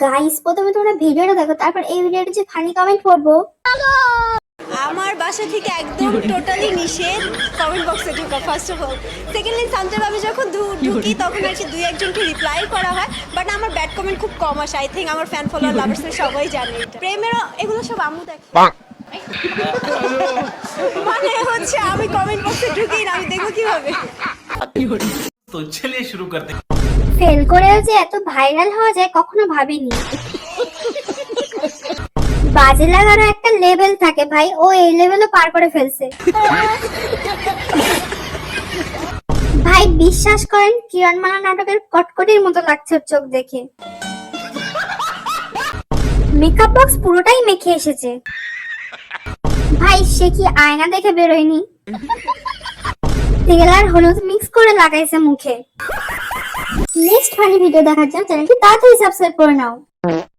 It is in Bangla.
গাইস, প্রথমে তোমরা ভিডিওটা দেখো, তারপর এই ভিডিওটা যে ফানি কমেন্ট করবো। আমার বাসা থেকে একদম টোটালি নিষেধ কমেন্ট বক্সে ঢোকা, ফার্স্ট অফ অল। সেকেন্ডলি শান্তভাবে যখন ঢুকি তখন আর কি 2-1জনকে রিপ্লাই করা হয়, বাট আমার ব্যাড কমেন্ট খুব কম আসে। আই থিঙ্ক আমার ফ্যান ফলোয়ার লাভার্সরা সবাই জানে এটা। প্রেমের এগুলো সব আম্মু দেখে। মানে হচ্ছে আমি কমেন্ট বক্সে ঢুকি না, আমি দেখবো কিভাবে। तो चलिए शुरू करते हैं। ফেল করেও যে এত ভাইরাল হওয়া যায় কখনো ভাবিনি। বাজে লাগারও একটা লেভেল থাকে ভাই, ও এই লেভেলও পার করে ফেলছে। ভাই বিশ্বাস করেন, কিরণমালা নাটকের কটকটির মতো লাগছে ওর চোখ দেখে। মেকআপ বক্স পুরোটাই মেখে এসেছে। ভাই সে কি আয়না দেখে বেরোয়নি? তেল আর হলুদ মিক্স করে লাগাইছে মুখে। নেক্সট ফানি ভিডিও দেখার জন্য চ্যানেলটি তাড়াতাড়ি সাবস্ক্রাইব করে নাও।